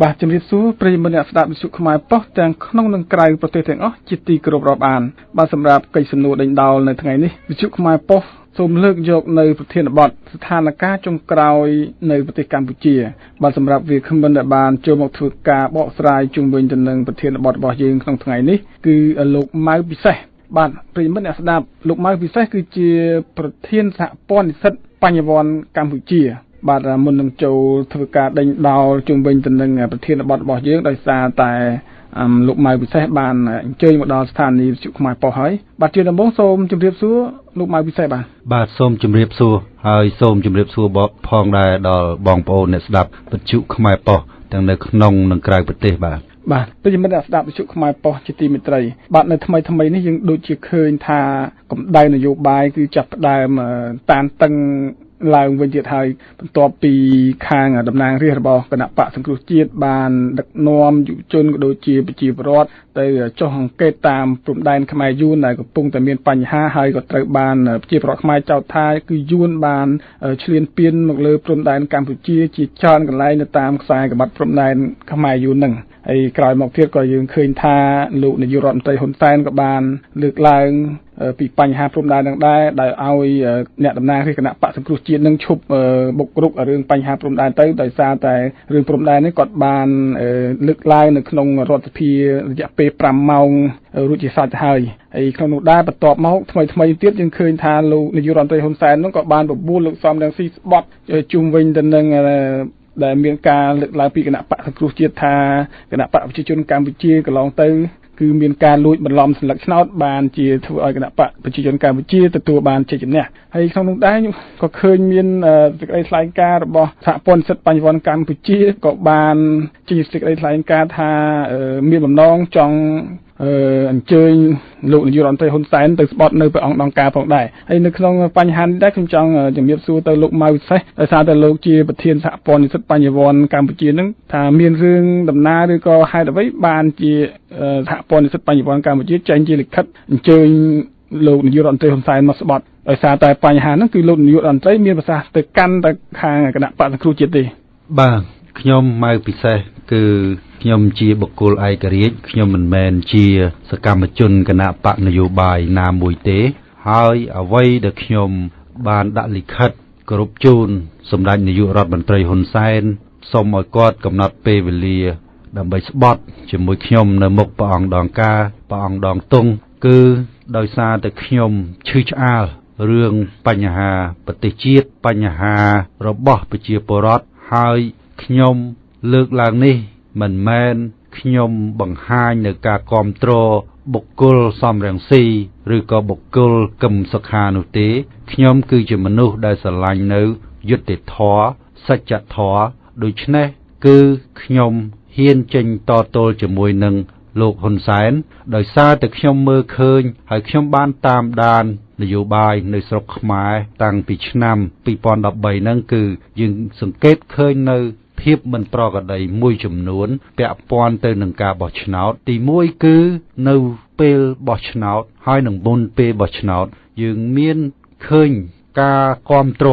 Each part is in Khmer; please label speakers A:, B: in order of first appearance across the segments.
A: បាទជំរាបសួរប្រិយមិត្តអ្នកស្ដាប់វិទ្យុខ្មែរប៉ុស្តិ៍ទាំងក្នុងនិងក្រៅប្រទេសទាំងអស់ជាទីគោរពរាប់អានបាទសម្រាប់កិច្ចសំណួរដេញដោលនៅថ្ងៃនេះវិទ្យុខ្មែរប៉ុស្តិ៍សូមលើកយកនៅប្រធានបទស្ថានភាពចុងក្រោយនៅប្រទេសកម្ពុជាបាទសម្រាប់វាគ្មិនដែលបានចូលមកធ្វើការបកស្រាយជុំវិញទៅនឹងប្រធានបទរបស់យើងក្នុងថ្ងៃនេះគឺលោកម៉ៅពិសេសបាទប្រិយមិត្តអ្នកស្ដាប់លោកម៉ៅពិសេសគឺជាប្រធានសហព័ន្ធនិស្សិតបញ្ញវន្តកម្ពុជាបាទមុននឹងចូលធ្វើការដេញដោលជុំវិញទៅនឹងប្រធានបទរបស់យើងដោយសារតែលោកម៉ៅពិសេសបានអញ្ជើញមកដល់ស្ថានីយ៍វិទ្យុខ្មែរប៉ុស្តិ៍ហើយបាទជាដំបូងសូមជម្រាបសួរលោកម៉ៅពិសេសបាទ
B: សូមជម្រាបសួរហើយសូមជម្រាបសួរផងដែរដល់បងប្អូនអ្នកស្ដាប់វិទ្យុខ្មែរប៉ុស្តិ៍ទាំងនៅក្នុងនិងក្រៅប្រទេសបាទ
A: ប្រិយមិត្តអ្នកស្ដាប់វិទ្យុខ្មែរប៉ុស្តិ៍ជាទីមេត្រីបាទនៅថ្មីនេះយើងដូចជាឃើញថាកម្ដៅនយោបាយគឺចាប់ផ្ដើមតានតឹងឡើងវិញទៀតហើយបន្ទាប់ពីខាងតំណាងរាស្ត្ររបស់គណៈបកសង្គ្រោះជាតិបានដឹកនាំយុវជនក៏ដូចជាប្រជាពលរដ្ឋទៅចុះអង្កេតតាមព្រំដែនខ្មែរយួនដែលកំពុងតែមានបញ្ហាហើយក៏ត្រូវបានប្រជាពលរដ្ឋខ្មែរចោទថាគឺយួនបានឈ្លានពានមកលើព្រំដែនកម្ពុជាជាច្រើនកន្លែងនៅតាមខ្សែក្បាត់ព្រំដែនខ្មែរយួនហ្នឹងហើយក្រោយមកទៀតក៏យើងឃើញថាលោកនាយករដ្ឋមន្ត្រីហ៊ុនសែនក៏បានលើកឡើងពីបញ្ហាព្រំដែននឹងដែរដែលឲ្យអ្នកតំណាងរាជគណៈបកសង្គ្រោះជាតិនឹងឈប់បុករុករឿងបញ្ហាព្រំដែនទៅដោយសារតែរឿងព្រំដែននេះគាត់បានលើកឡើងនៅក្នុងរដ្ឋសភារយៈពេល5ម៉ោងរួចជាស្រេចទៅហើយក្នុងនោះដែរបន្ទាប់មកថ្មីទៀតយើងឃើញថាលោកនាយករដ្ឋមន្ត្រីហ៊ុនសែននឹងក៏បានបបួលលោកសំរងស៊ីស្បត់ជុំវិញទៅនឹងដែលមានការលើកឡើងពីគណៈបកសង្គ្រោះជាតិថាគណៈបកប្រជាជនកម្ពុជាកន្លងទៅគឺមានការលួចបន្លំស្លឹកឆ្នោតបានជាធ្វើឲ្យគណៈបកប្រជាជនកម្ពុជាទទួលបានជ័យជំនះហើយក្នុងនោះដែរក៏ឃើញមានសេចក្តីថ្លែងការណ៍របស់សហព័ន្ធនិស្សិតបញ្ញវន្តកម្ពុជាក៏បានចេញសេចក្តីថ្លែងការណ៍ថាមានបំណងចង់អញ្ជើញលោកនាយករដ្ឋមន្ត្រីហ៊ុនសែនទៅស្បត់នៅព្រះអង្គដង្ការផងដែរហើយនៅក្នុងបញ្ហានេះដែរខ្ញុំចង់ជំរាបសួរទៅលោកម៉ៅពិសេសដោយសារតែលោកជាប្រធានសហព័ន្ធនិស្សិតបញ្ញវន្តកម្ពុជានឹងថាមានរឿងដំណើរឬក៏ហេតុអ្វីបានជាសហព័ន្ធនិស្សិតបញ្ញវន្តកម្ពុជាចេញជាលិខិតអញ្ជើញលោកនាយករដ្ឋមន្ត្រីហ៊ុនសែនមកស្បត់ដោយសារតែបញ្ហាហ្នឹងគឺលោកនាយករដ្ឋមន្ត្រីមានប្រសាសន៍ទៅកាន់តែខាងគណៈបកសង្គ្រោះជាតិទេ
B: បាទខ្ញុំម៉ៅពិសេសគឺខ្ញុំជាបុគ្គលឯករាជ្យខ្ញុំមិនមែនជាសកម្មជនគណៈបកនយោបាយណាមួយទេហើយអ្វីដែលខ្ញុំបានដាក់លិខិតគោរពជូនសម្ដេចនាយករដ្ឋមន្ត្រីហ៊ុនសែនសូមឲ្យគាត់កំណត់ពេលវេលាដើម្បីស្បត់ជាមួយខ្ញុំនៅមុខព្រះអង្គដង្ការព្រះអង្គដងតុងគឺដោយសារតែខ្ញុំឈឺឆ្អាលរឿងបញ្ហាប្រទេសជាតិបញ្ហារបស់ប្រជាពលរដ្ឋហើយខ្ញុំលើកឡើងនេះមិនមែនខ្ញុំបង្ហាញនៅការគាំទ្របុគ្គលសំរងស៊ីឬក៏បុគ្គលកឹមសុខានោះទេខ្ញុំគឺជាមនុស្សដែលស្រឡាញ់នៅយុត្តិធម៌សច្ចធម៌ដូច្នេះគឺខ្ញុំហ៊ានចេញតទល់ជាមួយនឹងលោកហ៊ុនសែនដោយសារតែខ្ញុំមើលឃើញហើយខ្ញុំបានតាមដាននយោបាយនៅស្រុកខ្មែរតាំងពីឆ្នាំ2013ហ្នឹងគឺយើងសង្កេតឃើញនៅភាពមិនប្រក្រតីមួយចំនួនពាក់ព័ន្ធទៅនឹងការបោះឆ្នោតទី1គឺនៅពេលបោះឆ្នោតហើយនឹងមុនពេលបោះឆ្នោតយើងមានឃើញការគាំទ្រ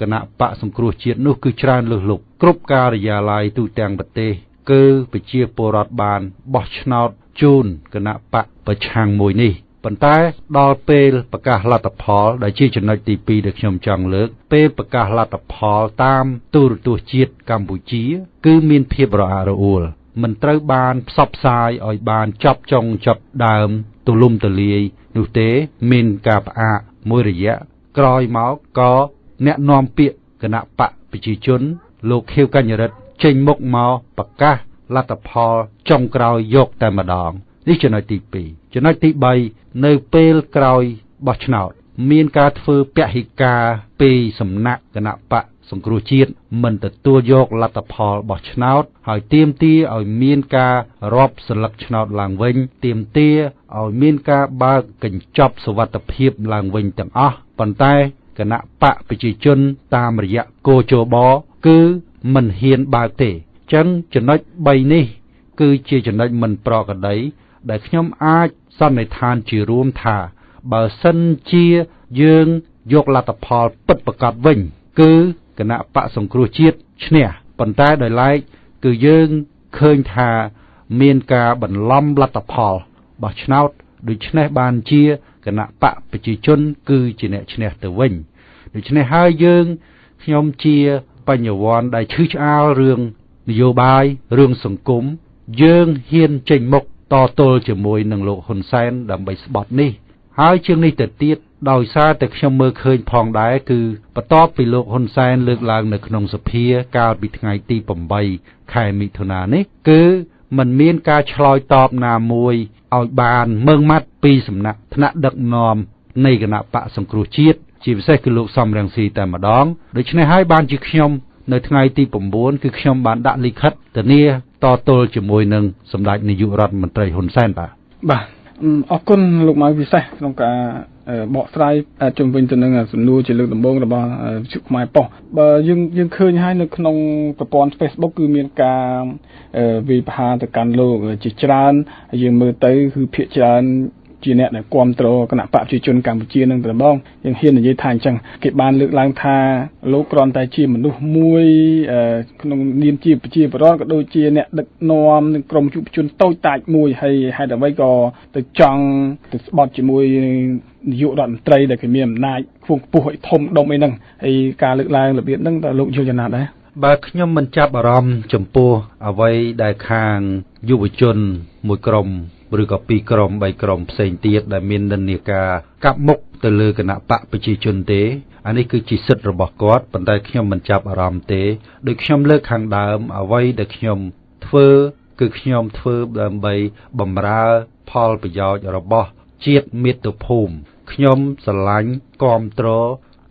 B: គណៈបកសង្គ្រោះជាតិនោះគឺច្រើនលើសលប់គ្រប់ការិយាល័យទូទាំងប្រទេសគឺប្រជាពលរដ្ឋបានបោះឆ្នោតជូនគណៈបកប្រឆាំងមួយនេះប៉ុន្តែដល់ពេលប្រកាសលទ្ធផលដែលជាចំណុចទី2ដែលខ្ញុំចង់លើកពេលប្រកាសលទ្ធផលតាមទូរទស្សន៍ជាតិកម្ពុជាគឺមានភាពរអាក់រអួលមិនត្រូវបានផ្សព្វផ្សាយឲ្យបានចប់ចុងចប់ដើមទូលំទូលាយនោះទេមានការផ្អាកមួយរយៈក្រោយមកក៏អ្នកនាំពាក្យគណៈបកប្រជាជនលោកខៀវកញ្ញរិទ្ធចេញមុខមកប្រកាសលទ្ធផលចុងក្រោយយកតែម្ដងនេះចំណុចទី2ចំណុចទី3នៅពេលក្រោយបោះឆ្នោតមានការធ្វើពហិការពីសំណាក់គណៈបកសង្គ្រោះជាតិមិនទទួលយកលទ្ធផលបោះឆ្នោតហើយទាមទារឲ្យមានការរាប់ស្លឹកឆ្នោតឡើងវិញទាមទារឲ្យមានការបើកកញ្ចប់សុវត្ថិភាពឡើងវិញទាំងអស់ប៉ុន្តែគណៈបកប្រជាជនតាមរយៈកោជបគឺមិនហ៊ានបើកទេចឹងចំណុច3នេះគឺជាចំណុចមិនប្រក្រតីដែលខ្ញុំអាចសន្និដ្ឋានជារួមថាបើសិនជាយើងយកលទ្ធផលពិតប្រាកដវិញគឺគណៈបកសង្គ្រោះជាតិឈ្នះប៉ុន្តែដោយឡែកគឺយើង ឃើញថាមានការបន្លំលទ្ធផលបោះឆ្នោតដូច្នេះបានជាគណៈបកប្រជាជនគឺជាអ្នកឈ្នះទៅវិញដូច្នេះហើយយើងខ្ញុំជាបញ្ញវន្តដែលឈឺឆ្អាលរឿងនយោបាយរឿងសង្គមយើងហ៊ានចេញមុខតទល់ជាមួយនឹងលោកហ៊ុនសែនដើម្បីស្បត់នេះហើយជាងនេះទៅទៀតដោយសារតែខ្ញុំមើលឃើញផងដែរគឺបន្ទាប់ពីលោកហ៊ុនសែនលើកឡើងនៅក្នុងសភាកាលពីថ្ងៃទី8ខែមិថុនានេះគឺมันមានការឆ្លើយតបណាមួយឲ្យបានមើងម៉ាត់ពីសំណាក់ថ្នាក់ដឹកនាំនៃគណៈបកសង្គ្រោះជាតិជាពិសេសគឺលោកសំរងស៊ីតែម្ដងដូច្នេះហើយបានជាខ្ញុំនៅថ្ងៃទី9គឺខ្ញុំបានដាក់លិខិតធានាតទល់ជាមួយនឹងសម្ដេចនាយករដ្ឋមន្ត្រីហ៊ុនសែនបាទ
A: អរគុណលោកម៉ៅពិសេសក្នុងការបកស្រាយជុំវិញទៅនឹងសំណួរជាលើកដំបូងរបស់វិទ្យុខ្មែរប៉ុស្តិ៍បើយើងឃើញហើយនៅក្នុងប្រព័ន្ធ Facebook គឺមានការវិភាគទៅកាន់លោកជាច្រើនយើងមើលទៅគឺភាគច្រើនជាអ្នកដែលគ្រប់គ្រងគណៈបកប្រជាជនកម្ពុជានឹងតែម្ដងយើងហ៊ាននិយាយថាអញ្ចឹងគេបានលើកឡើងថាលោកគ្រាន់តែជាមនុស្សមួយក្នុងនាមជាប្រជាពលរដ្ឋក៏ដូចជាអ្នកដឹកនាំនឹងក្រុមយុវជនតូចតាចមួយហើយហេតុអ្វីក៏ទៅចង់ទៅស្បត់ជាមួយនាយករដ្ឋមន្ត្រីដែលគេមានអំណាចខ្ពង់ខ្ពស់ឲ្យធំដុំអីហ្នឹងហើយការលើកឡើងរបៀបហ្នឹងតើលោកយល់យ៉ាងណាដែរ
B: បើខ្ញុំមិនចាប់អារម្មណ៍ចំពោះអ្វីដែលខាងយុវជនមួយក្រុមឬក៏ពីរក្រុម3ក្រុមផ្សេងទៀតដែលមាននិន្នាការកាប់មុខទៅលើគណៈបកប្រជាជនទេអានេះគឺជាសិទ្ធិរបស់គាត់ប៉ុន្តែខ្ញុំមិនចាប់អារម្មណ៍ទេដោយខ្ញុំលើកខាងដើមអ្វីដែលខ្ញុំធ្វើគឺខ្ញុំធ្វើដើម្បីបម្រើផលប្រយោជន៍របស់ជាតិមាតុភូមិខ្ញុំស្រឡាញ់គាំទ្រ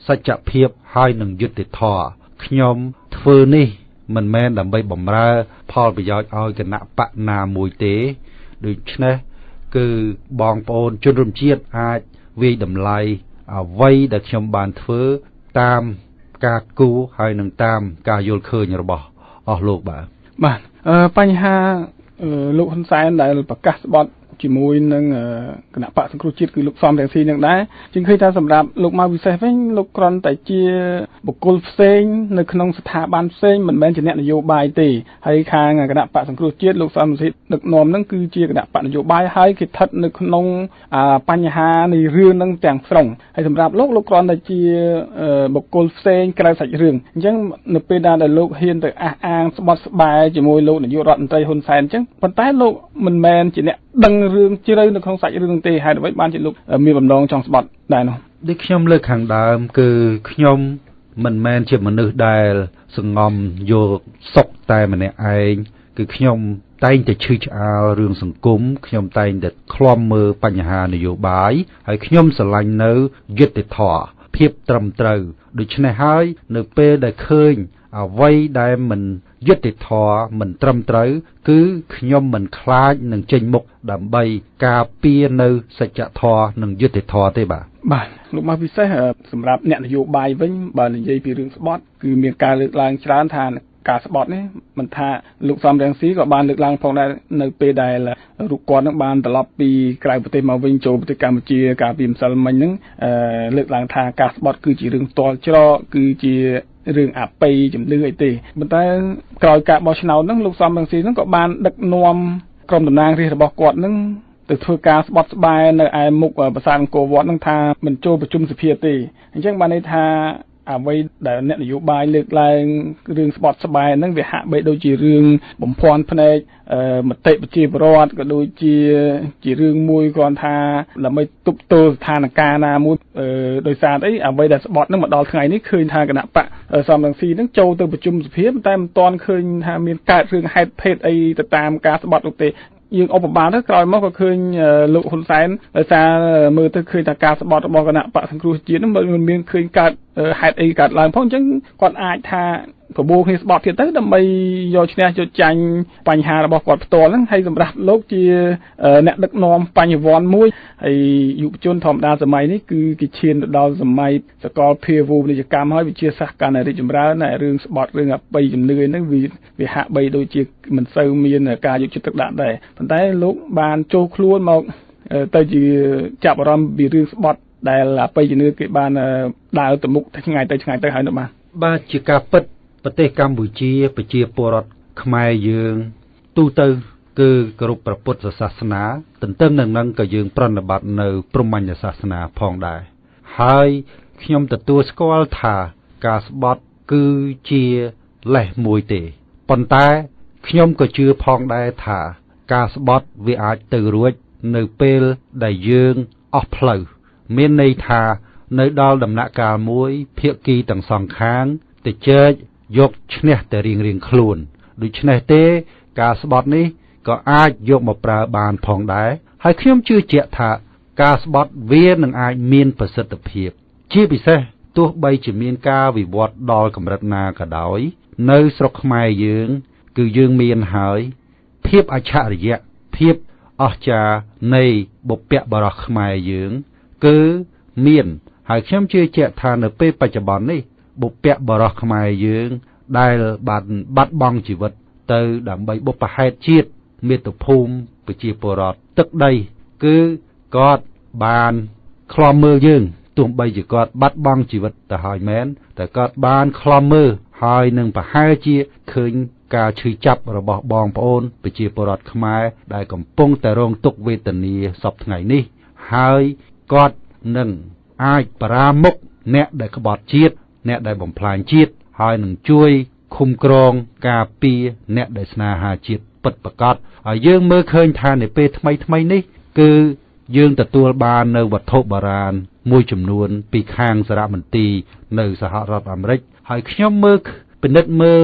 B: សច្ចភាពហើយនឹងយុត្តិធម៌ខ្ញុំធ្វើនេះមិនមែនដើម្បីបម្រើផលប្រយោជន៍ឲ្យគណៈបកណាមួយទេដូច្នេះគឺបងប្អូនជនរួមជាតិអាចវាយតម្លៃអ្វីដែលខ្ញុំបានធ្វើតាមការគូហើយនឹងតាមការយល់ឃើញរបស់អស់លោកបាទ
A: បញ្ហាលោកហ៊ុនសែនដែលប្រកាសស្បត់ជាមួយនឹងគណៈបកសង្គ្រោះជាតិគឺលោកសំរងស៊ីនឹងដែរជាងឃើញថាសម្រាប់លោកម៉ៅវិសេសវិញលោកគ្រាន់តែជាបុគ្គលផ្សេងនៅក្នុងស្ថាប័នផ្សេងមិនមែនជាអ្នកនយោបាយទេហើយខាងគណៈបកសង្គ្រោះជាតិលោកសំរងស៊ីដឹកនាំនឹងគឺជាគណៈបកនយោបាយហើយគេស្ថិតនៅក្នុងបញ្ហានៃរឿងនឹងទាំងស្រុងហើយសម្រាប់លោកគ្រាន់តែជាបុគ្គលផ្សេងក្រៅសាច់រឿងអញ្ចឹងនៅពេលដែលលោកហ៊ានទៅអះអាងស្បត់ស្បែជាមួយលោកនាយករដ្ឋមន្ត្រីហ៊ុនសែនអញ្ចឹងប៉ុន្តែលោកមិនមែនជាអ្នកដឹងរឿងជ្រៅនៅក្នុងសាច់រឿងទេហេតុអ្វីបានជាលោកមានបំណងចង់ស្បត់ដែរនោះ
B: ដូចខ្ញុំលើកខាងដើមគឺខ្ញុំមិនមែនជាមនុស្សដែលសង្ងំយកសុខតែម្នាក់ឯងគឺខ្ញុំតែងតែឈឺឆ្អាលរឿងសង្គមខ្ញុំតែងតែឃ្លាំមើលបញ្ហានយោបាយហើយខ្ញុំស្រឡាញ់នៅយុត្តិធម៌ភាពត្រឹមត្រូវដូច្នេះហើយនៅពេលដែលឃើញអ្វីដែលមិនយុត្តិធម៌មិនត្រឹមត្រូវគឺខ្ញុំមិនខ្លាចនឹងចេញមុខដើម្បីការពារនៅសច្ចធម៌និងយុត្តិធម៌ទេបាទ
A: លោកមកពិសេសសម្រាប់អ្នកនយោបាយវិញបើនិយាយពីរឿងស្បត់គឺមានការលើកឡើងច្រើនថាការស្បត់នេះមិនថាលោកសំរងស៊ីក៏បានលើកឡើងផងដែរនៅពេលដែលរូបគាត់នឹងបានត្រឡប់ពីក្រៅប្រទេសមកវិញចូលប្រទេសកម្ពុជាកាលពីម្សិលមិញហ្នឹងលើកឡើងថាការស្បត់គឺជារឿងផ្ទាល់ច្រកគឺជារឿងអបិយជំនឿអីទេប៉ុន្តែក្រោយការបោះឆ្នោតហ្នឹងលោកសំរងស៊ីហ្នឹងក៏បានដឹកនាំក្រុមតំណាងរាស្ត្ររបស់គាត់ហ្នឹងទៅធ្វើការស្បត់ស្បែនៅឯមុខប្រាសាទអង្គរវត្តហ្នឹងថាមិនចូលប្រជុំសភាទេអញ្ចឹងបានន័យថាអ្វីដែលអ្នកនយោបាយលើកឡើងរឿងស្បត់ស្បែហ្នឹងវាហាក់បីដូចជារឿងបំភាន់ភ្នែកមតិប្រជាពលរដ្ឋក៏ដូចជារឿងមួយគ្រាន់ថាដើម្បីទប់ទល់ស្ថានភាពណាមួយដោយសារអីអ្វីដែលស្បត់ហ្នឹងមកដល់ថ្ងៃនេះឃើញថាគណៈបកសំរងស៊ីហ្នឹងចូលទៅប្រជុំសភាតែមិនទាន់ឃើញថាមានកើតរឿងហេតុភេទអីទៅតាមការស្បត់នោះទេយើងឧបមាទៅក្រោយមកក៏ឃើញលោកហ៊ុនសែនដោយសារមើលទៅឃើញថាការស្បត់របស់គណៈបកសង្គ្រោះជាតិហ្នឹងមិនមានឃើញកើតហេតុអីកើតឡើងផងអញ្ចឹងគាត់អាចថាប្របួរគ្នាស្បត់ទៀតទៅដើម្បីយកឈ្នះយកចាញ់បញ្ហារបស់គាត់ផ្ទាល់ហ្នឹងហើយសម្រាប់លោកជាអ្នកដឹកនាំបញ្ញវន្តមួយហើយយុវជនធម្មតាសម័យនេះគឺគេឈានទៅដល់សម័យសកលភាវូបនីយកម្មហើយវិទ្យាសាស្ត្រកាន់តែរីកចម្រើនហើយរឿងស្បត់រឿងអបិយជំនឿហ្នឹងវាហាក់បីដូចជាមិនសូវមានការយកចិត្តទុកដាក់ដែរប៉ុន្តែលោកបានចូលខ្លួនមកទៅជាចាប់អារម្មណ៍ពីរឿងស្បត់ដែលអបិយជំនឿគេបានដើរទៅមុខឆ្ងាយទៅហើយនោះ
B: បាទជាការពិតប្រទេសកម្ពុជាប្រជាពលរដ្ឋខ្មែរយើង ទូទៅគឺគោរពព្រះពុទ្ធសាសនាទន្ទឹមនឹងក៏យើងប្រណិប័តនៅព្រហ្មញ្ញសាសនាផងដែរហើយខ្ញុំទទួលស្គាល់ថាការស្បត់គឺជាលេសមួយទេប៉ុន្តែខ្ញុំក៏ជឿផងដែរថាការស្បត់វាអាចទៅរួចនៅពេលដែលយើងអស់ផ្លូវមានន័យថានៅដល់ដំណាក់កាលមួយភាគីទាំងសងខាងទៅជែកយកឈ្នះតែរៀងៗខ្លួនដូច្នេះទេការស្បត់នេះក៏អាចយកមកប្រើបានផងដែរហើយខ្ញុំជឿជាក់ថាការស្បត់វានឹងអាចមានប្រសិទ្ធភាពជាពិសេសទោះបីជាមានការវិវត្តដល់កម្រិតណាក៏ដោយនៅស្រុកខ្មែរយើងគឺយើងមានហើយភាពអច្ឆរិយៈភាពអស្ចារ្យនៃបុព្វបុរសខ្មែរយើងគឺមានហើយខ្ញុំជឿជាក់ថានៅពេលបច្ចុប្បន្ននេះបុព្វបុរសខ្មែរយើងដែលបានបាត់បង់ជីវិតទៅដើម្បីបុព្វហេតុជាតិមាតុភូមិប្រជាពលរដ្ឋទឹកដីគឺគាត់បានខ្លំមើលយើងទោះបីជាគាត់បាត់បង់ជីវិតទៅហើយមែនតែគាត់បានខ្លំមើលហើយនឹងប្រហែលជាឃើញការឈឺចាប់របស់បងប្អូនប្រជាពលរដ្ឋខ្មែរដែលកំពុងតែរងទុក្ខវេទនាសពថ្ងៃនេះហើយគាត់នឹងអាចបរាមុខអ្នកដែលក្បត់ជាតិអ្នកដែលបំផ្លាញជាតិហើយនឹងជួយឃុំក្រងការពារអ្នកដែលស្នេហាជាតិពិតប្រាកដហើយយើងមើលឃើញថានៅពេលថ្មីនេះគឺយើងទទួលបាននៅវត្ថុបុរាណមួយចំនួនពីខាងសារមន្ទីរនៅសហរដ្ឋអាមេរិកហើយខ្ញុំពិនិត្យមើល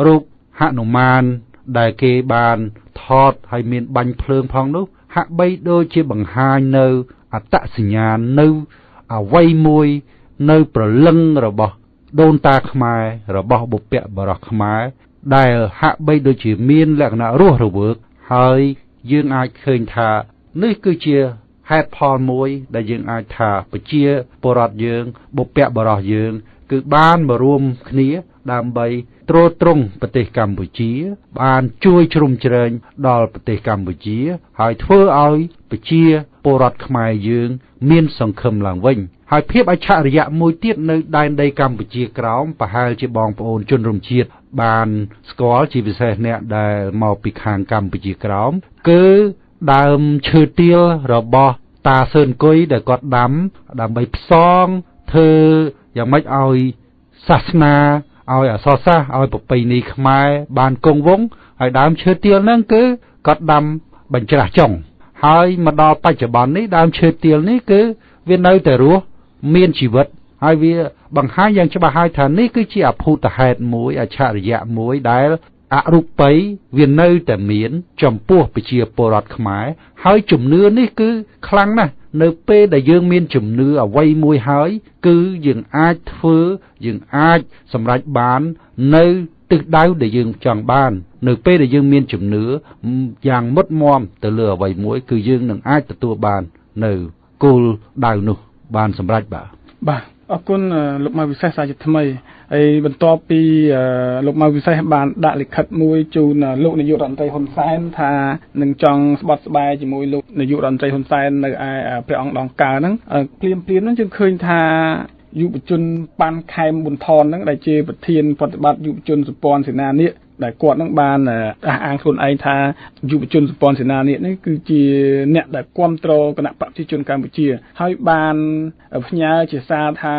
B: រូបហនុមានដែលគេបានថតហើយមានបាញ់ភ្លើងផងនោះហាក់បីដូចជាបង្ហាញនៅអត្តសញ្ញាណនៅអវ័យមួយនៅប្រលឹងរបស់ដូនតាខ្មែររបស់បុព្វបុរសខ្មែរដែលហាក់បីដូចជាមានលក្ខណៈរស់រវើកហើយយើងអាចឃើញថានេះគឺជាហេតុផលមួយដែលយើងអាចថាប្រជាពលរដ្ឋយើងបុព្វបុរសយើងគឺបានមករួមគ្នាដើម្បីទ្រទ្រង់ប្រទេសកម្ពុជាបានជួយជ្រោមជ្រែងដល់ប្រទេសកម្ពុជាហើយធ្វើឲ្យប្រជាពលរដ្ឋខ្មែរយើងមានសង្ឃឹមឡើងវិញហើយភាពអច្ឆរិយៈមួយទៀតនៅដែនដីកម្ពុជាក្រោមប្រហែលជាបងប្អូនជនរួមជាតិបានស្គាល់ជាពិសេសអ្នកដែលមកពីខាងកម្ពុជាក្រោមគឺដើមឈើទាលរបស់តាសឿនគុយដែលគាត់ដាំដើម្បីផ្សងធ្វើយ៉ាងម៉េចឲ្យសាសនាឲ្យអក្សរសាស្ត្រឲ្យប្រពៃណីខ្មែរបានគង់វង្សហើយដើមឈើទាលហ្នឹងគឺគាត់ដាំបញ្ច្រាស់ចុងហើយមកដល់បច្ចុប្បន្ននេះដើមឈើទាលនេះគឺវានៅតែរស់មានជីវិតហើយវាបង្ហាញយ៉ាងច្បាស់ហើយថានេះគឺជាអភូតហេតុមួយអច្ឆរិយៈមួយដែលអរូបីវានៅតែមានចំពោះប្រជាពលរដ្ឋខ្មែរហើយជំនឿនេះគឺខ្លាំងណាស់នៅពេលដែលយើងមានជំនឿអ្វីមួយហើយគឺយើងអាចធ្វើយើងអាចសម្រេចបាននៅទិសដៅដែលយើងចង់បាននៅពេលដែលយើងមានជំនឿយ៉ាងមុតមមទៅលើអ្វីមួយគឺយើងនឹងអាចទទួលបាននៅគោលដៅនោះបានសម្រេចបាទ
A: អរគុណលោកមកវិសេសសាជាថ្មីហើយបន្ទាប់ពីលោកមកវិសេសបានដាក់លិខិតមួយជូនលោកនាយករដ្ឋមន្ត្រីហ៊ុនសែនថានឹងចង់ស្បត់ស្បាយជាមួយលោកនាយករដ្ឋមន្ត្រីហ៊ុនសែននៅឯព្រះអង្គដងកើហ្នឹងភ្លាមហ្នឹងយើងឃើញថាយុវជនប៉ាន់ខែមប៊ុនថនហ្នឹងដែលជាប្រធានប្រតិបត្តិយុវជនសម្ព័ន្ធសេនានីកដែលគាត់នឹងបានអះអាងខ្លួនឯងថាយុវជនសម្ព័ន្ធសេនានីកនេះគឺជាអ្នកដែលគ្រប់គ្រងគណៈបព្វជិជនកម្ពុជាហើយបានផ្ញើជាសារថា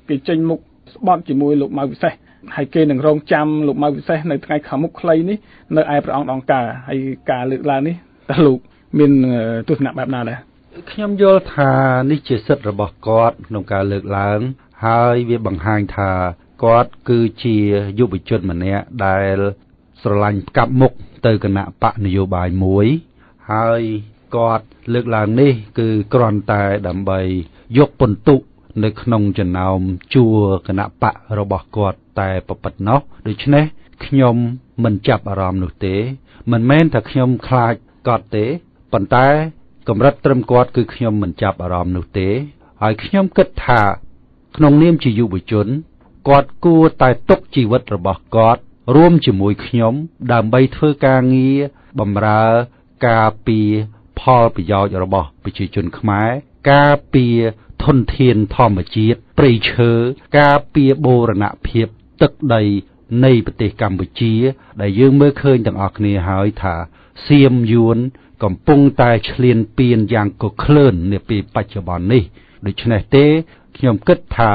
A: គេចេញមុខស្បត់ជាមួយលោកម៉ៅវិសេសហើយគេនឹងរងចាំលោកម៉ៅវិសេសនៅថ្ងៃខាងមុខខ្លីនេះនៅឯព្រះអង្គដងកើហើយការលើកឡើងនេះតើលោកមានទស្សនៈបែបណាដែរ
B: ខ្ញុំយល់ថានេះជាសិទ្ធិរបស់គាត់ក្នុងការលើកឡើងហើយវាបង្ហាញថាគាត់គឺជាយុវជនម្នាក់ដែលស្រឡាញ់ផ្កាប់មុខទៅគណៈបកនយោបាយមួយហើយគាត់លើកឡើងនេះគឺគ្រាន់តែដើម្បីយកពិន្ទុនៅក្នុងចំណោមជួរគណៈបករបស់គាត់តែប៉ុណ្ណោះដូច្នេះខ្ញុំមិនចាប់អារម្មណ៍នោះទេមិនមែនថាខ្ញុំខ្លាចគាត់ទេប៉ុន្តែកម្រិតត្រឹមគាត់គឺខ្ញុំមិនចាប់អារម្មណ៍នោះទេហើយខ្ញុំគិតថាក្នុងនាមជាយុវជនគាត់គួរតែទុកជីវិតរបស់គាត់រួមជាមួយខ្ញុំដើម្បីធ្វើការងារបម្រើការពារផលប្រយោជន៍របស់ប្រជាជនខ្មែរការពារធនធានធម្មជាតិព្រៃឈើការពារបូរណភាពទឹកដី នៃប្រទេសកម្ពុជាដែលយើងមើលឃើញទាំងអស់គ្នាហើយថាសៀមយួនកំពុងតែឈ្លានពានយ៉ាងកក្លឿននាពេលបច្ចុប្បន្ននេះដូច្នេះទេខ្ញុំគិតថា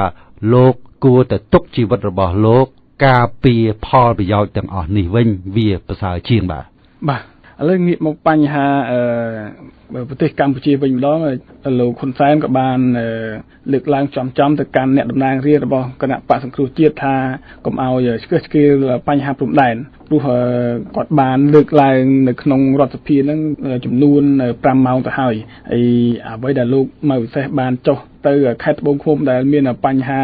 B: លោកគួរតែទុកជីវិតរបស់លោកការពារផលប្រយោជន៍ទាំងអស់នេះវិញវាប្រសើរជាងបាទ
A: ឥឡូវងាកមកបញ្ហាប្រទេសកម្ពុជាវិញម្ដងលោកហ៊ុនសែនក៏បានលើកឡើងចំទៅកាន់អ្នកតំណាងរាស្ត្ររបស់គណៈបក្សសង្គ្រោះជាតិថាកុំឲ្យឆ្កឹះឆ្កៀលបញ្ហាព្រំដែនព្រោះគាត់បានលើកឡើងនៅក្នុងរដ្ឋសភាហ្នឹងចំនួន5ម៉ោងទៅហើយហើយអ្វីដែលលោកមកវិសេសបានចុះទៅខេត្តត្បូងឃ្មុំដែលមានបញ្ហា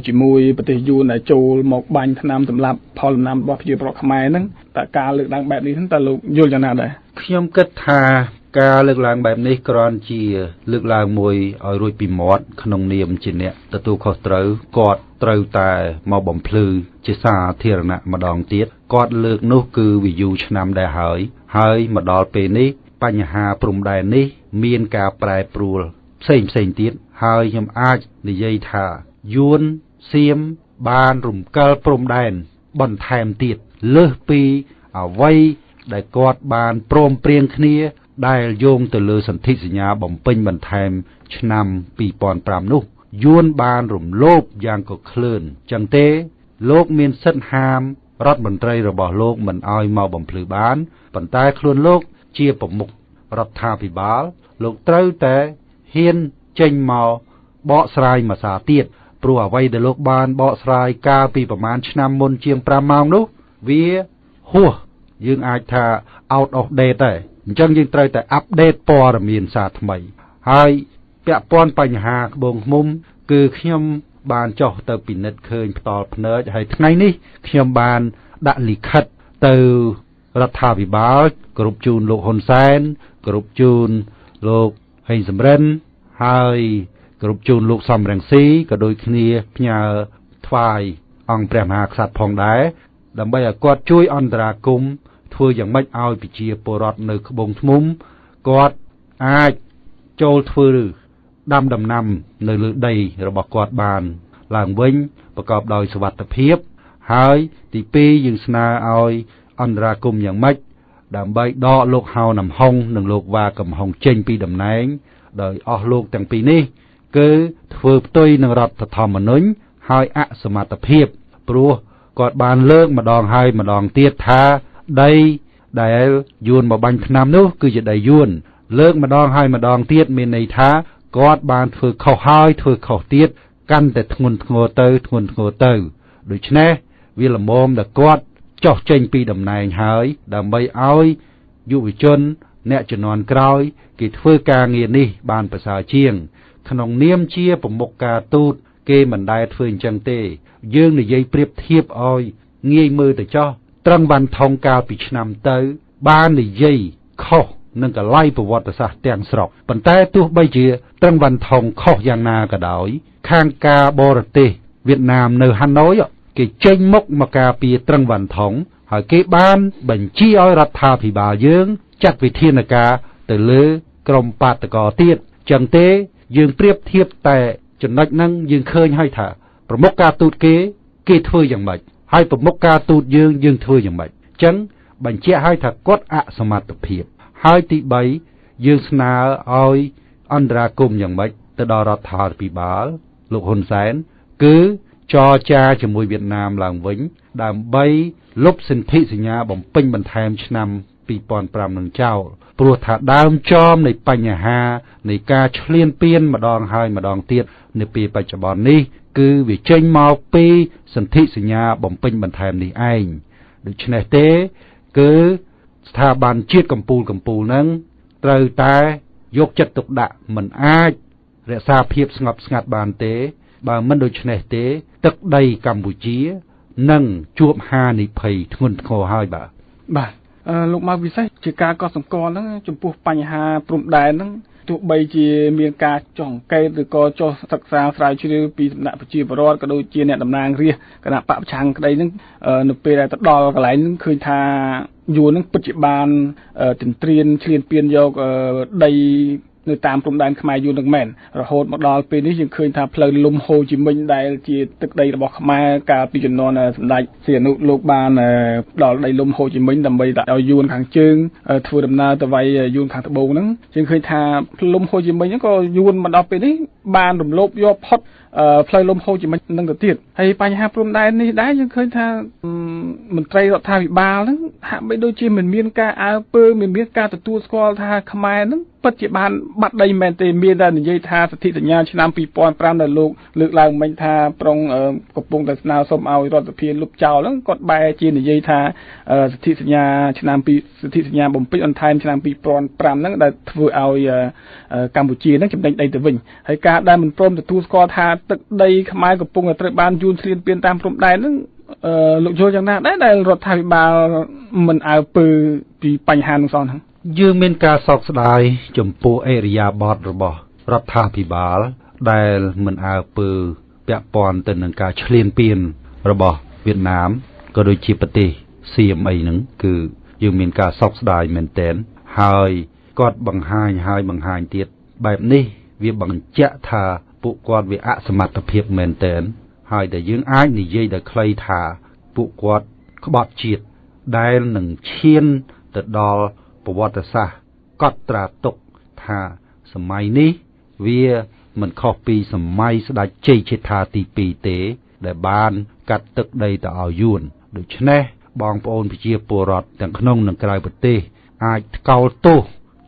A: ជាមួយប្រទេសយួនដែលចូលមកបាញ់ថ្នាំសម្លាប់ផលដំណាំរបស់ប្រជាពលរដ្ឋខ្មែរហ្នឹងតើការលើកឡើងបែបនេះហ្នឹងតើលោកយល់យ៉ាងណាដែរ
B: ខ្ញុំគិតថាការលើកឡើងបែបនេះគ្រាន់ជាលើកឡើងមួយឲ្យរួចពីមាត់ក្នុងនាមជាអ្នកទទួលខុសត្រូវគាត់ត្រូវតែមកបំភ្លឺជាសាធារណៈម្ដងទៀតគាត់លើកនោះគឺវាយូរឆ្នាំដែរហើយមកដល់ពេលនេះបញ្ហាព្រំដែននេះមានការប្រែប្រួលផ្សេងទៀតហើយខ្ញុំអាចនិយាយថាយួនសៀមបានរំកិលព្រំដែនបន្ថែមទៀតលើសពីអ្វីដែលគាត់បានព្រមព្រៀងគ្នាដែលយោងទៅលើសន្ធិសញ្ញាបំពេញបន្ថែមឆ្នាំ2005នោះយួនបានរំលោភយ៉ាងកក្លឿនចឹងទេលោកមានសិទ្ធិហាមរដ្ឋមន្ត្រីរបស់លោកមិនឲ្យមកបំភ្លឺបានប៉ុន្តែខ្លួនលោកជាប្រមុខរដ្ឋាភិបាលលោកត្រូវតែហ៊ានចេញមកបកស្រាយមួយសារទៀតព្រោះអ្វីដែលលោកបានបកស្រាយកាលពីប្រមាណឆ្នាំមុនជាង5ម៉ោងនោះវាហួសយើងអាចថា out of date ដែរអញ្ចឹងយើងត្រូវតែ update ព័ត៌មានសារថ្មីហើយពាក់ព័ន្ធបញ្ហាក្បូងឃ្មុំគឺខ្ញុំបានចុះទៅពិនិត្យឃើញផ្ទាល់ភ្នែកហើយថ្ងៃនេះខ្ញុំបានដាក់លិខិតទៅរដ្ឋាភិបាលគ្រប់ជូនលោកហ៊ុនសែនគ្រប់ជូនលោកហេងសំរិនហើយគ្រប់ជូនលោកសំរងស៊ីក៏ដូចគ្នាផ្ញើថ្វាយអង្គព្រះមហាក្សត្រផងដែរដើម្បីឲ្យគាត់ជួយអន្តរាគមន៍ធ្វើយ៉ាងម៉េចឲ្យប្រជាពលរដ្ឋនៅក្បូងឃ្មុំគាត់អាចចូលធ្វើដាំដំណាំនៅលើដីរបស់គាត់បានឡើងវិញប្រកបដោយសុវត្ថិភាពហើយទី2យើងស្នើឲ្យអន្តរាគមន៍យ៉ាងម៉េចដើម្បីដកលោកហៅនំហុងនិងលោកវ៉ាកំហុងចេញពីតំណែងដោយអស់លោកទាំងពីរនេះគឺធ្វើផ្ទុយនឹងរដ្ឋធម្មនុញ្ញហើយអសមត្ថភាពព្រោះគាត់បានលើកម្ដងហើយម្ដងទៀតថាដីដែលយួនមកបាញ់ថ្នាំនោះគឺជាដីយួនលើកម្ដងហើយម្ដងទៀតមានន័យថាគាត់បានធ្វើខុសហើយធ្វើខុសទៀតកាន់តែធ្ងន់ធ្ងរទៅដូច្នេះវាល្មមតែគាត់ចុះចេញពីតំណែងហើយដើម្បីឲ្យយុវជនអ្នកជំនាន់ក្រោយគេធ្វើការងារនេះបានប្រសើរជាងក្នុងនាមជាប្រមុខការទូតគេមិនដែលធ្វើអញ្ចឹងទេយើងនិយាយប្រៀបធៀបឲ្យងាយមើលទៅចោះត្រឹងវ៉ាន់ថុងកាលពីឆ្នាំទៅបាននិយាយខុសនឹងកលៃប្រវត្តិសាស្ត្រទាំងស្រុងប៉ុន្តែទោះបីជាត្រឹងវ៉ាន់ថុងខុសយ៉ាងណាក៏ដោយខាងការបរទេសវៀតណាមនៅហាណូយគេចេញមុខមកការពារត្រឹងវ៉ាន់ថុងហើយគេបានបញ្ជាឲ្យរដ្ឋាភិបាលយើងចាត់វិធានការទៅលើក្រុមបាតកោទៀតចឹងទេយើងប្រៀបធៀបតែចំណុចហ្នឹងយើងឃើញហើយថាប្រមុខការទូតគេធ្វើយ៉ាងម៉េចហើយប្រមុខការទូតយើងធ្វើយ៉ាងម៉េចចឹងបញ្ជាក់ឲ្យថាគាត់អសមត្ថភាពហើយទី3យើងស្នើឲ្យអន្តរាគមន៍យ៉ាងម៉េចទៅដល់រដ្ឋាភិបាលលោកហ៊ុនសែនគឺចរចាជាមួយវៀតណាមឡើងវិញដើម្បីលុបសន្ធិសញ្ញាបំពេញបន្ថែមឆ្នាំ2005នឹងចោលព្រោះថាដើមចមនៃបញ្ហានៃការឈ្លានពានម្ដងហើយម្ដងទៀតនៅពេលបច្ចុប្បន្ននេះគឺវាចេញមកពីសន្ធិសញ្ញាបំពេញបន្ថែមនេះឯងដូច្នេះទេគឺស្ថាប័នជាតិកម្ពុជាហ្នឹងត្រូវតែយកចិត្តទុកដាក់មិនអាចរក្សាភាពស្ងប់ស្ងាត់បានទេបើមិនដូច្នេះទេទឹកដីកម្ពុជានឹងជួបហានិភ័យធ្ងន់ធ្ងរហើយបាទ
A: លោកមកវិសេសជាការកត់សម្គាល់ហ្នឹងចំពោះបញ្ហាព្រំដែនហ្នឹងទោះបីជាមានការចុះអង្កេតឬក៏ចុះសិក្សាស្រាវជ្រាវពីសំណាក់ប្រជាពលរដ្ឋក៏ដូចជាអ្នកតំណាងរាស្ត្រគណៈបកប្រឆាំងក្តីហ្នឹងនៅពេលដែលទៅដល់កន្លែងហ្នឹងឃើញថាយួនហ្នឹងពិតជាបានទន្ទ្រានឈ្លានពានយកដី នៅតាមព្រំដែនខ្មែរយូរនឹងមែនរហូតមកដល់ពេលនេះយើងឃើញថាផ្លូវលំហូជីមិញដែលជាទឹកដីរបស់ខ្មែរកាលពីជំនាន់សម្ដេចសៀនុលោកបានដល់ដីលំហូជីមិញដើម្បីឲ្យយួនខាងជើងធ្វើដំណើរទៅវាយយួនខាងត្បូងហ្នឹងយើងឃើញថាលំហូជីមិញហ្នឹងក៏យួនមកដល់ពេលនេះបានរំលោភយកផុតផ្លូវលំហូជីមិញនឹងទៅទៀតហើយបញ្ហាព្រំដែននេះដែរយើងឃើញថាមន្ត្រីរដ្ឋាភិបាលហ្នឹងហាក់បីដូចជាមិនមានការអើពើមិនមានការទទួលស្គាល់ថាខ្មែរហ្នឹងពិតជាបានបាត់ដីមែនទេមានតែនិយាយថាសន្ធិសញ្ញាឆ្នាំ2005ដែលលោកលើកឡើងមិញថាប្រុងកំពុងតែស្នើសុំឲ្យរដ្ឋសភាលុបចោលហ្នឹងគាត់បែរជានិយាយថាសន្ធិសញ្ញាឆ្នាំសន្ធិសញ្ញាបំពេញអន្តថែមឆ្នាំ2005ហ្នឹងដែលធ្វើឲ្យកម្ពុជាហ្នឹងចំណេញដីទៅវិញហើយការដែលមិនព្រមទទួលស្គាល់ថាទឹកដីខ្មែរកំពុងតែត្រូវបានយួនឈ្លានពានតាមព្រំដែនហ្នឹងលោកយល់យ៉ាងណាដែរដែលរដ្ឋាភិបាលមិនអើពើពីបញ្ហានោះសោះហ្នឹង
B: យើងមានការសោកស្ដាយចំពោះអេរិយាបថរបស់រដ្ឋាភិបាលដែលមិនអើពើពាក់ព័ន្ធទៅនឹងការឈ្លានពានរបស់វៀតណាមក៏ដូចជាប្រទេសសៀមអីហ្នឹងគឺយើងមានការសោកស្ដាយមែនទែនហើយគាត់បង្ហាញទៀតបែបនេះវាបញ្ជាក់ថាពួកគាត់វាអសមត្ថភាពមែនទែនហើយដែលយើងអាចនិយាយដោយខ្លីថាពួកគាត់ក្បត់ជាតិដែលនឹងឈានទៅដល់ប្រវត្តិសាស្ត្រកត់ត្រាទុកថាសម័យនេះវាមិនខុសពីសម័យស្ដេចជ័យជេដ្ឋាទី2ទេដែលបានកាត់ទឹកដីទៅឲ្យយួនដូច្នេះបងប្អូនប្រជាពលរដ្ឋទាំងក្នុងនិងក្រៅប្រទេសអាចថ្កោលទោស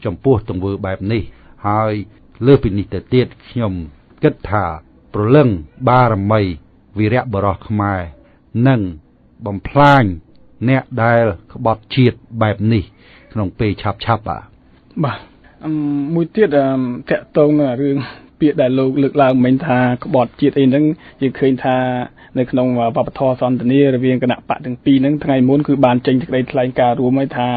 B: ចំពោះទង្វើបែបនេះហើយលើសពីនេះទៅទៀតខ្ញុំគិតថាព្រលឹងបារមីវីរៈបុរសខ្មែរនិងបំផ្លាញអ្នកដែលក្បត់ជាតិបែបនេះក្នុងពេលឆាប់
A: បាទមួយទៀតតាក់ទងនឹងរឿងពាក្យដែលលោកលើកឡើងមិញថាក្បត់ជាតិអីហ្នឹងយើងឃើញថានៅក្នុងវប្បធម៌សន្តានារវាងគណៈបកទាំងពីរហ្នឹងថ្ងៃមុនគឺបានចេញសេចក្តីថ្លែងការណ៍រួមឲ្យថា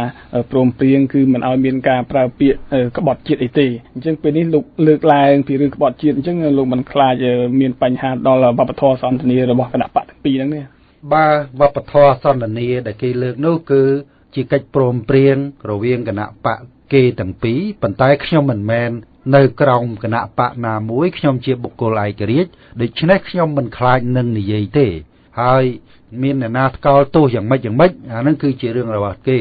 A: ព្រមព្រៀងគឺមិនឲ្យមានការប្រើពាក្យក្បត់ជាតិអីទេអញ្ចឹងពេលនេះលោកលើកឡើងពីរឿងក្បត់ជាតិអញ្ចឹងលោកមិនខ្លាចមានបញ្ហាដល់វប្បធម៌សន្តានារបស់គណៈបកទាំងពីរហ្នឹងទេ
B: បើវប្បធម៌សន្តានាដែលគេលើកនោះគឺជាកិច្ចព្រមព្រៀងរវាងគណៈបកគេទាំងពីរប៉ុន្តែខ្ញុំមិនមែននៅក្រោមគណៈបកណាមួយខ្ញុំជាបុគ្គលឯករាជ្យដូច្នេះខ្ញុំមិនខ្លាចនឹងនិយាយទេហើយមានអ្នកណាថ្កោលទោសយ៉ាងម៉េចអានឹងគឺជារឿងរបស់គេ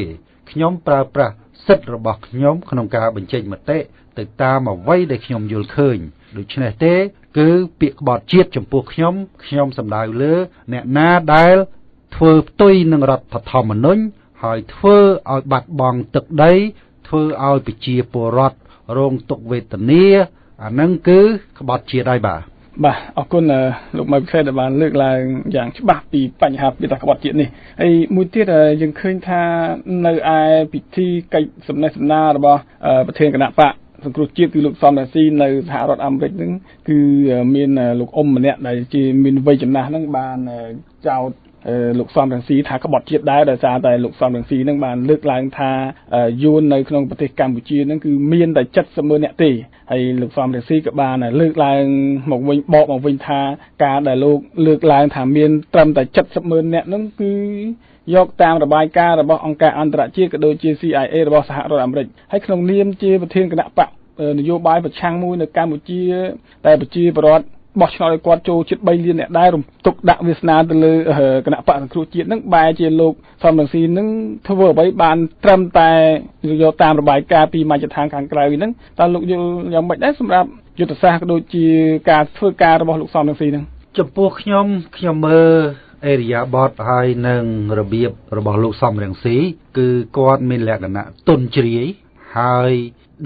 B: ខ្ញុំប្រើប្រាស់សិទ្ធិរបស់ខ្ញុំក្នុងការបញ្ចេញមតិទៅតាមអ្វីដែលខ្ញុំយល់ឃើញដូច្នេះទេគឺពាក្យក្បត់ជាតិចំពោះខ្ញុំសំដៅលើអ្នកណាដែលធ្វើផ្ទុយនឹងរដ្ឋធម្មនុញ្ញហើយធ្វើឲ្យបាត់បង់ទឹកដីធ្វើឲ្យប្រជាពលរដ្ឋរងទុក្ខវេទនាអានឹងគឺក្បត់ជាតិហើយបាទ
A: អរគុណលោកម៉ៅពិសេសដែលបានលើកឡើងយ៉ាងច្បាស់ពីបញ្ហាពីក្បត់ជាតិនេះហើយមួយទៀតយើងឃើញថានៅឯពិធីកិច្ចសំណេះសំណាលរបស់ប្រធានគណៈបកសង្គ្រោះជាតិគឺលោកសំរងស៊ីនៅសហរដ្ឋអាមេរិកហ្នឹងគឺមានលោកអ៊ុំម្នាក់ដែលជាមានវ័យចំណាស់ហ្នឹងបានចោទលោកសំរងស៊ីថាក្បត់ជាតិដែរដោយសារតែលោកសំរងស៊ីនឹងបានលើកឡើងថាយួននៅក្នុងប្រទេសកម្ពុជានឹងគឺមានតែ70,000នាក់ទេហើយលោកសំរងស៊ីក៏បានលើកឡើងមកវិញបកមកវិញថាការដែលលោកលើកឡើងថាមានត្រឹមតែ70,000នាក់នឹងគឺយកតាមរបាយការណ៍របស់អង្គការអន្តរជាតិក៏ដូចជា CIA របស់សហរដ្ឋអាមេរិកហើយក្នុងនាមជាប្រធានគណៈបកនយោបាយប្រឆាំងមួយនៅកម្ពុជាតែប្រជាពលរដ្ឋបោះឆ្នោតឲ្យគាត់ចូលជិត3លានអ្នកដែររំទុកដាក់វាសនាទៅលើគណៈបកសង្គ្រោះជាតិនឹងបែរជាលោកសំរងស៊ីនឹងធ្វើអ្វីបានត្រឹមតែយកតាមរបាយការណ៍ពីមជ្ឈដ្ឋានខាងក្រៅហ្នឹងតើលោកយល់យ៉ាងម៉េចដែរសម្រាប់យុទ្ធសាស្ត្រក៏ដូចជាការធ្វើការរបស់លោកសំរងស៊ីហ្នឹង
B: ចំពោះខ្ញុំមើលអេរិយាបថហើយនឹងរបៀបរបស់លោកសំរងស៊ីគឺគាត់មានលក្ខណៈទន់ជ្រាយហើយ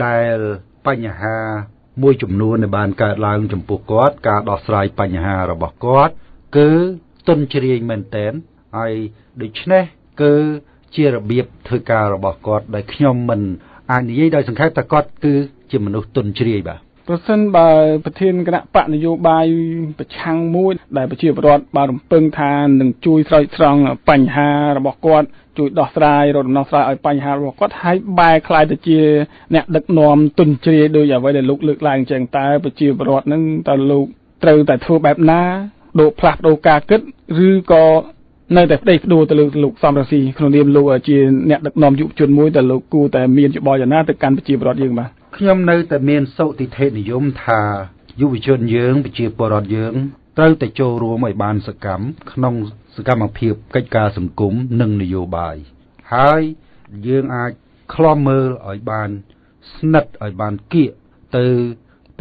B: ដែលបញ្ហាមួយចំនួនដែលបានកើតឡើងចំពោះគាត់ការដោះស្រាយបញ្ហារបស់គាត់គឺទន់ជ្រាយមែនទែនហើយដូច្នេះគឺជារបៀបធ្វើការរបស់គាត់ដែលខ្ញុំមិនអាចនិយាយដោយសង្ខេបតែគាត់គឺជាមនុស្សទន់ជ្រាយបាទ
A: ប្រសិនបើប្រធានគណៈបកនយោបាយប្រឆាំងមួយដែលប្រជាពលរដ្ឋបានរំពឹងថានឹងជួយស្រោចស្រង់បញ្ហារបស់គាត់ជួយដោះស្រាយរកដំណោះស្រាយឲ្យបញ្ហារបស់គាត់ហើយបែរខ្លាយទៅជាអ្នកដឹកនាំទន់ជ្រាយដោយអ្វីដែលលោកលើកឡើងអញ្ចឹងតើប្រជាពលរដ្ឋនឹងតើលោកត្រូវតែធ្វើបែបណាដូរផ្លាស់ប្ដូរការគិតឬក៏នៅតែប្តីផ្ដួលទៅលើលោកសំរងស៊ីក្នុងនាមលោកជាអ្នកដឹកនាំយុវជនមួយដែលលោកគួរតែមានយោបល់យ៉ាងណាទៅកាន់ប្រជាពលរដ្ឋយើងបាទ
B: ខ្ញុំនៅតែមានសុតិធិនិយមថាយុវជនយើងប្រជាពលរដ្ឋយើងត្រូវតែចូលរួមឲ្យបានសកម្មក្នុងសកម្មភាពកិច្ចការសង្គមនិងនយោបាយហើយយើងអាចឃ្លាំមើលឲ្យបានស្និទ្ធឲ្យបានគៀកទៅ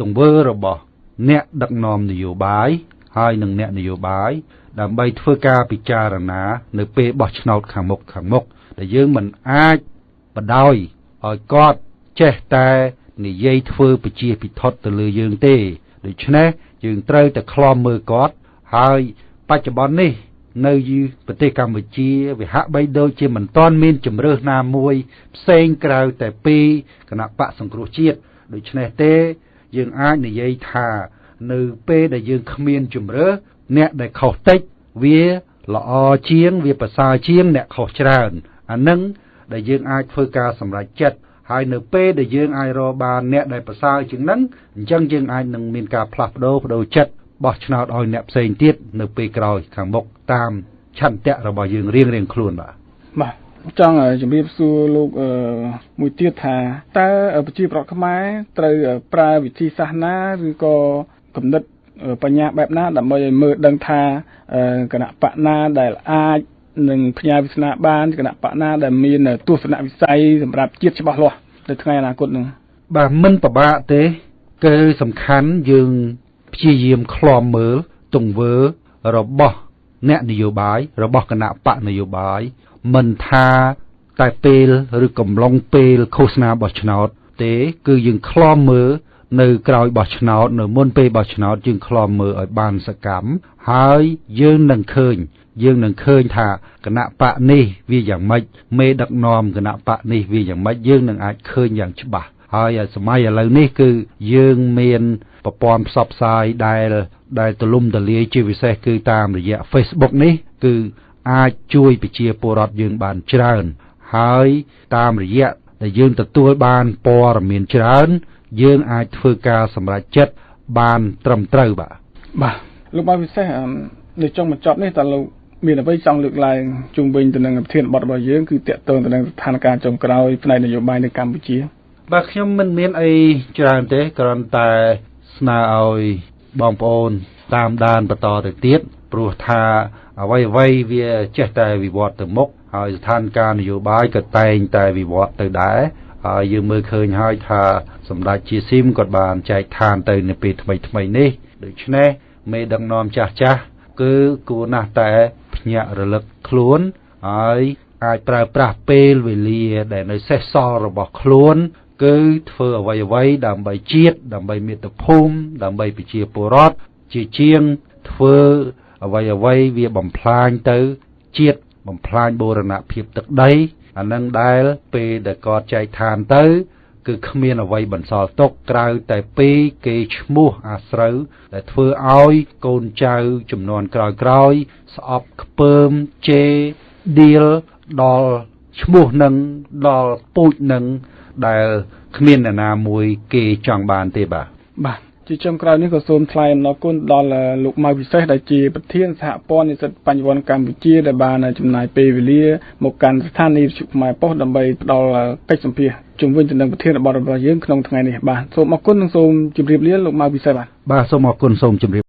B: ទង្វើរបស់អ្នកដឹកនាំនយោបាយហើយនិងអ្នកនយោបាយដើម្បីធ្វើការពិចារណានៅពេលបោះឆ្នោតខាងមុខដែលយើងមិនអាចបដ ாய் ឲ្យគាត់ចេះតែនិយាយធ្វើបជាពិធទៅលើយើងទេដូច្នេះយើងត្រូវតែឃ្លាំមើលគាត់ហើយបច្ចុប្បន្ននេះនៅប្រទេសកម្ពុជាវាហាក់បីដូចជាមិនទាន់មានជំរើសណាមួយផ្សេងក្រៅតែពីគណៈបកសង្គ្រោះជាតិដូច្នេះទេយើងអាចនិយាយថានៅពេលដែលយើងគ្មានជំរើសអ្នកដែលខុសតិចវាល្អជាងវាប្រសើរជាងអ្នកខុសច្រើនអានឹងដែលយើងអាចធ្វើការសម្រេចចិត្តហើយនៅពេលដែលយើងអាចរកបានអ្នកដែលប្រសើរជាងហ្នឹងអញ្ចឹងយើងអាចនឹងមានការផ្លាស់ប្ដូរចិត្តបោះឆ្នោតឲ្យអ្នកផ្សេងទៀតនៅពេលក្រោយខាងមុខតាមឆន្ទៈរបស់យើងរៀងខ្លួនបាទ
A: ចង់ជំរាបសួរលោកមួយទៀតថាតើប្រជាប្រដ្ឋខ្មែរត្រូវប្រើវិធីសាស្ត្រណាឬក៏គំនិតបញ្ញាបែបណាដើម្បីឲ្យមើលដឹងថាគណៈបកណាដែលអាចនឹងផ្ញើវាសនាបានគណៈបកណាដែលមានទស្សនវិស័យសម្រាប់ជាតិច្បាស់លាស់នៅថ្ងៃអនាគតនឹង
B: បាទមិនពិបាកទេគឺសំខាន់យើងព្យាយាមឃ្លាំមើលទង្វើរបស់អ្នកនយោបាយរបស់គណៈបកនយោបាយមិនថាតែពេលឬកំឡុងពេលឃោសនាបោះឆ្នោតទេគឺយើងឃ្លាំមើលនៅក្រោយបោះឆ្នោតនៅមុនពេលបោះឆ្នោតយើងឃ្លាំមើលឲ្យបានសកម្មហើយយើងនឹងឃើញថាគណៈបកនេះវាយ៉ាងម៉េចមេដឹកនាំគណៈបកនេះវាយ៉ាងម៉េចយើងនឹងអាចឃើញយ៉ាងច្បាស់ហើយសម័យឥឡូវនេះគឺយើងមានប្រព័ន្ធផ្សព្វផ្សាយដែលទូលំទូលាយជាពិសេសគឺតាមរយៈ Facebook នេះគឺអាចជួយប្រជាពលរដ្ឋយើងបានច្រើនហើយតាមរយៈដែលយើងទទួលបានព័ត៌មានច្រើនយើងអាចធ្វើការសម្រេចចិត្តបានត្រឹមត្រូវ
A: បាទលោកបានពិសេសនៅចុងបញ្ចប់នេះតើលោកមានអ្វីចង់លើកឡើងជុំវិញទៅនឹងប្រធានបទរបស់យើងគឺតាក់ទងទៅនឹងស្ថានភាពចុងក្រោយផ្នែកនយោបាយនៅកម្ពុជា
B: បាទខ្ញុំមិនមានអីច្រើនទេគ្រាន់តែស្នើឲ្យបងប្អូនតាមដានបន្តទៅទៀតព្រោះថាអ្វីវាចេះតែវិវត្តទៅមុខហើយស្ថានភាពនយោបាយក៏តែងតែវិវត្តទៅដែរហើយយើងមើលឃើញហើយថាសម្ដេចជាស៊ីមគាត់បានចែកឋានទៅនៅពេលថ្មីនេះដូច្នេះមេដឹកនាំចាស់គឺគួរណាស់តែភ្ញាក់រលឹកខ្លួនហើយអាចប្រើប្រាស់ពេលវេលាដែលនៅសេសសល់របស់ខ្លួនគឺធ្វើអ្វីដើម្បីជាតិដើម្បីមាតុភូមិដើម្បីប្រជាពលរដ្ឋជាជាងធ្វើអ្វីវាបំផ្លាញទៅជាតិបំផ្លាញបូរណភាពទឹកដីអានឹងដែលពេលដែលគាត់ចែកឋានទៅគឺគ្មានអ្វីបន្សល់ទុកក្រៅតែពីគេឈ្មោះអាស្រូវដែលធ្វើឲ្យកូនចៅចំនួនក្រោយស្អប់ខ្ពើមជេរឌៀលដល់ឈ្មោះនឹងដល់ពូជនឹងដែលគ្មានអ្នកណាមួយគេចង់បានទេបាទ
A: ជាចុងក្រោយនេះក៏សូមថ្លែងអំណរគុណដល់លោកម៉ៅពិសេសដែលជាប្រធានសហព័ន្ធនិស្សិតបញ្ញវន្តកម្ពុជាដែលបានចំណាយពេលវេលាមកកាន់ស្ថានីយ៍វិទ្យុខ្មែរប៉ុស្តិ៍ដើម្បីផ្ដល់កិច្ចសម្ភាសន៍ជុំវិញទៅនឹងប្រធានបទរបស់យើងក្នុងថ្ងៃនេះបាទសូមអរគុណនិងសូមជម្រាបលាលោកម៉ៅពិសេស
B: បាទសូមអរគុណសូមជម្រាប